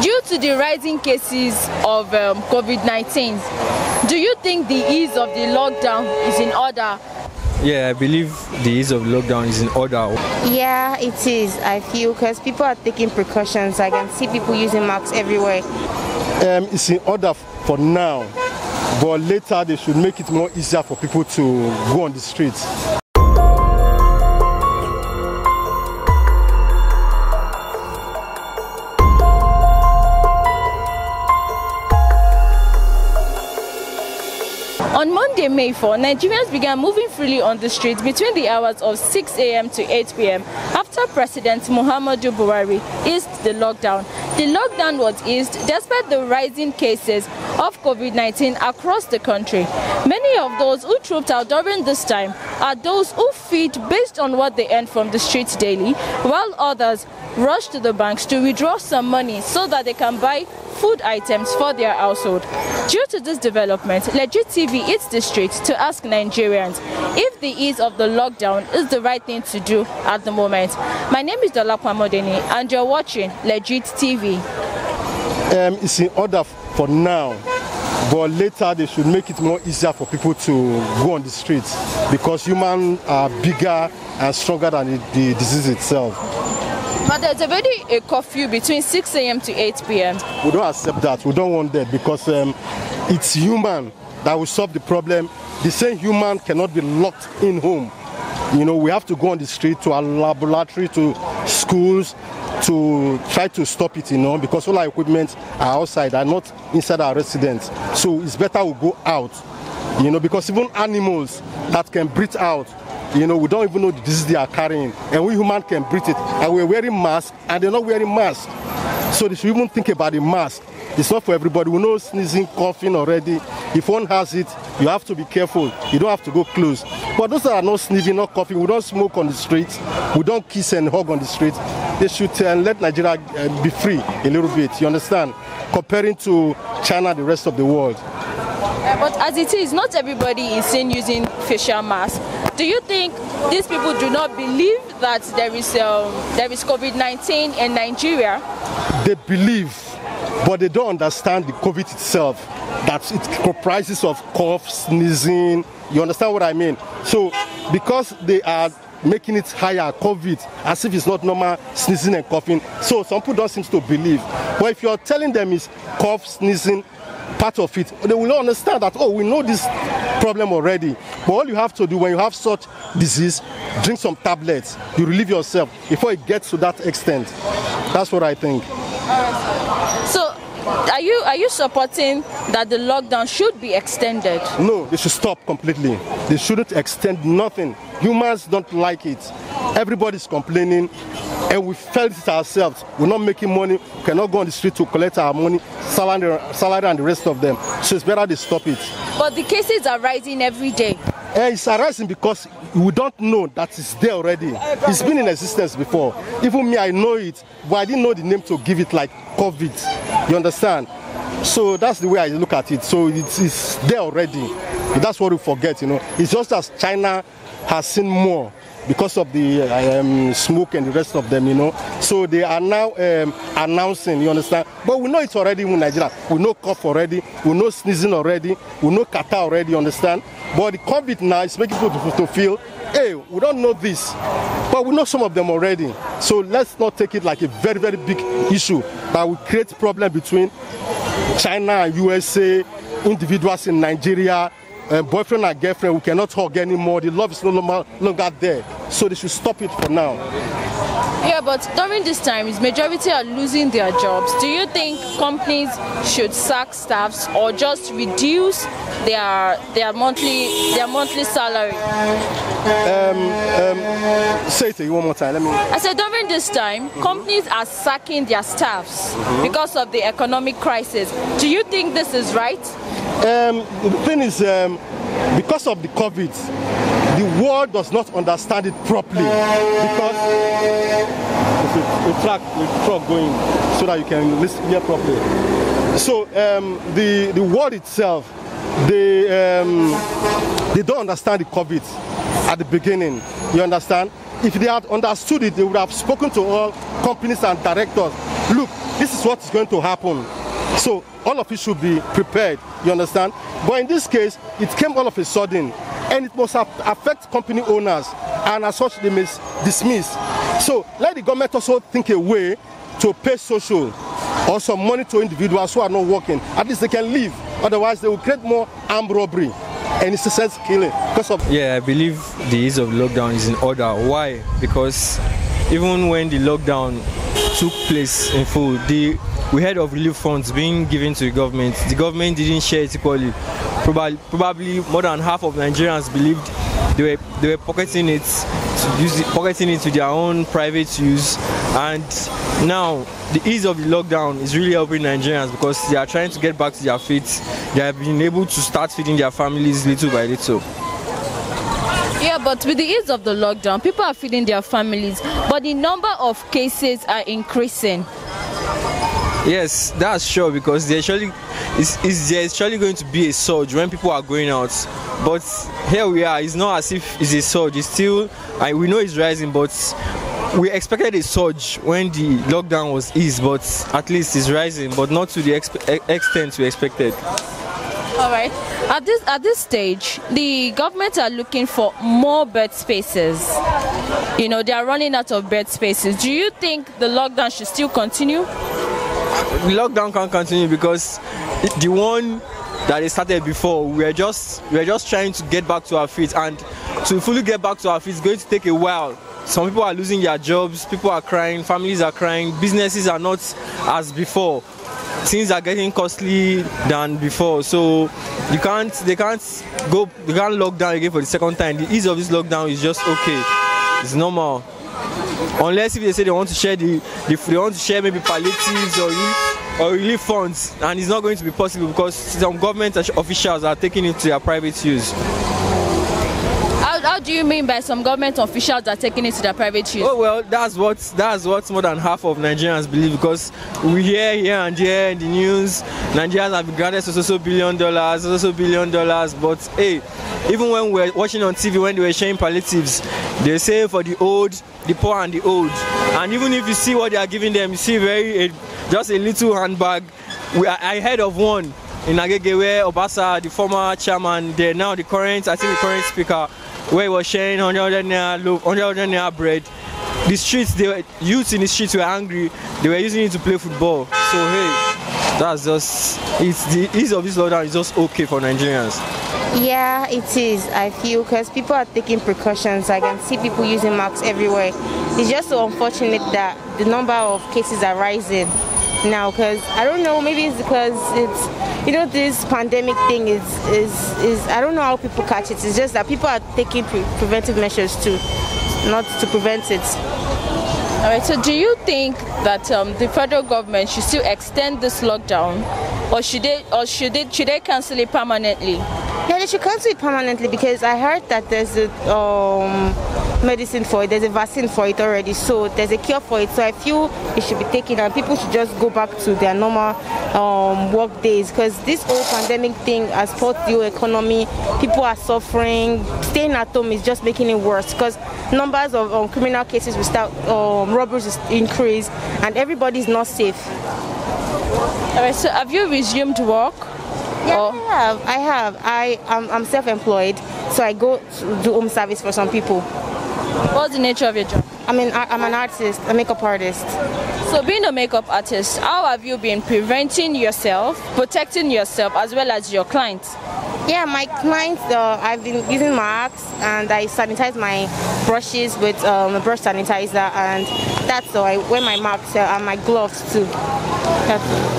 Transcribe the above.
Due to the rising cases of COVID-19, do you think the ease of the lockdown is in order? Yeah, I believe the ease of lockdown is in order. Yeah, it is, I feel, because people are taking precautions. I can see people using masks everywhere. It's in order for now, but later they should make it more easier for people to go on the streets. On Monday, May 4, Nigerians began moving freely on the streets between the hours of 6 a.m. to 8 p.m. after President Muhammadu Buhari eased the lockdown. The lockdown was eased despite the rising cases of COVID-19 across the country. Many of those who trooped out during this time are those who feed based on what they earn from the streets daily, while others rush to the banks to withdraw some money so that they can buy food items for their household. Due to this development, Legit TV hits the streets to ask Nigerians if the ease of the lockdown is the right thing to do at the moment. My name is Dolakwa Modeni and you're watching Legit TV. It's in order for now, but later they should make it more easier for people to go on the streets because humans are bigger and stronger than the disease itself. But there's already a curfew between 6 a.m. to 8 p.m. We don't accept that. We don't want that because it's human that will solve the problem. The same human cannot be locked in home. You know, we have to go on the street to our laboratory, to schools, to try to stop it, you know, because all our equipment are outside, are not inside our residence. So it's better we go out, you know, because even animals that can breathe out, you know, we don't even know the disease they are carrying, and we humans can breathe it. And we're wearing masks, and they're not wearing masks. So they should even think about the mask. It's not for everybody. We know sneezing, coughing already. If one has it, you have to be careful. You don't have to go close. But those that are not sneezing, not coughing, we don't smoke on the streets. We don't kiss and hug on the streets. They should let Nigeria be free a little bit. You understand? Comparing to China, the rest of the world. But as it is, not everybody is seen using facial masks. Do you think these people do not believe that there is COVID-19 in Nigeria? They believe, but they don't understand the COVID itself, that it comprises of cough, sneezing. You understand what I mean? So because they are making it higher, COVID, as if it's not normal sneezing and coughing, so some people don't seem to believe. But if you're telling them it's cough, sneezing, part of it, they will not understand that, oh, we know this problem already. But all you have to do when you have such disease, drink some tablets. You relieve yourself before it gets to that extent. That's what I think. So, are you supporting that the lockdown should be extended? No, they should stop completely. They shouldn't extend nothing. Humans don't like it. Everybody's complaining, and we felt it ourselves. We're not making money. We cannot go on the street to collect our money, salary and the rest of them. So it's better they stop it. But the cases are rising every day. It's arising because we don't know that it's there already. It's been in existence before. Even me, I know it, but I didn't know the name to give it, like COVID. You understand? So that's the way I look at it. So it's there already. That's what we forget, you know. It's just as China has seen more because of the smoke and the rest of them, you know. So they are now announcing, you understand? But we know it's already in Nigeria. We know cough already. We know sneezing already. We know catarrh already, you understand? But the COVID now is making people to feel, hey, we don't know this. But we know some of them already. So let's not take it like a very, very big issue that will create problem between China and USA, individuals in Nigeria, boyfriend and girlfriend. We cannot hug anymore. The love is no longer there. So they should stop it for now. Yeah, but during this time, majority are losing their jobs. Do you think companies should sack staffs or just reduce their monthly salary? Say it one more time. I said during this time, companies are sacking their staffs because of the economic crisis. Do you think this is right? The thing is, because of the COVID, the world does not understand it properly because it's a truck going so that you can listen here properly. So the world itself, they don't understand the COVID at the beginning. You understand? if they had understood it, they would have spoken to all companies and directors. Look, this is what is going to happen. So all of it should be prepared, you understand? But in this case, it came all of a sudden, and it must affect company owners, and as such they must dismiss. So let the government also think a way to pay social or some money to individuals who are not working. At least they can live. Otherwise, they will create more armed robbery and it's a sense killing. Yeah, I believe the ease of lockdown is in order. Why? Because even when the lockdown took place in full, we heard of relief funds being given to the government. The government didn't share it equally. Probably more than half of Nigerians believed they were pocketing it to their own private use, and now the ease of the lockdown is really helping Nigerians because they are trying to get back to their feet. They have been able to start feeding their families little by little. Yeah, but with the ease of the lockdown, people are feeding their families, but the number of cases are increasing. Yes, that's sure, because there's surely going to be a surge when people are going out. But here we are, it's not as if it's a surge. It's still, we know it's rising, but we expected a surge when the lockdown was eased, but at least it's rising, but not to the extent we expected. All right. At this stage, the government are looking for more bed spaces. You know, they are running out of bed spaces. Do you think the lockdown should still continue? The lockdown can't continue because the one that they started before, we are just trying to get back to our feet, and to fully get back to our feet is going to take a while. Some people are losing their jobs, people are crying, families are crying, businesses are not as before. Things are getting costly than before, so they can't lock down again for the second time. The ease of this lockdown is just okay. It's normal. Unless if they say they want to share maybe palliatives or relief funds, and it's not going to be possible because some government officials are taking it to their private use. How do you mean by some government officials are taking it to their private use? Oh well, that's what more than half of Nigerians believe, because we hear here and there in the news, Nigerians have been granted so billion dollars, but hey, even when we're watching on TV, when they were sharing palliatives, they say for the old, the poor and the old, and even if you see what they are giving them, you see just a little handbag. I heard of one in Agege where Obasa, the former chairman, now the current speaker, where he was sharing 100 naira bread. The streets, youths in the streets were angry. They were using it to play football. So hey, that's just, the ease of this lockdown is just okay for Nigerians. Yeah, it is, I feel, because people are taking precautions. I can see people using masks everywhere. It's just so unfortunate that the number of cases are rising now, because I don't know, maybe it's because this pandemic thing is I don't know how people catch it. It's just that people are taking preventive measures not to prevent it. All right, so do you think that the federal government should still extend this lockdown, or should they cancel it permanently? Yeah, they should cancel it permanently, because I heard that there's a medicine for it, there's a vaccine for it already, so there's a cure for it. So I feel it should be taken, and people should just go back to their normal work days, because this whole pandemic thing has spoiled the whole economy. People are suffering. Staying at home is just making it worse, because numbers of criminal cases will start, robberies increase, and everybody's not safe. All right, so have you resumed work? Yeah, I have. I'm self-employed, so I go to do home service for some people. What's the nature of your job? I'm an artist, a makeup artist. So being a makeup artist, how have you been preventing yourself, protecting yourself, as well as your clients? Yeah, my clients, I've been using masks, and I sanitize my brushes with a brush sanitizer, and that's all. I wear my masks and my gloves too. That's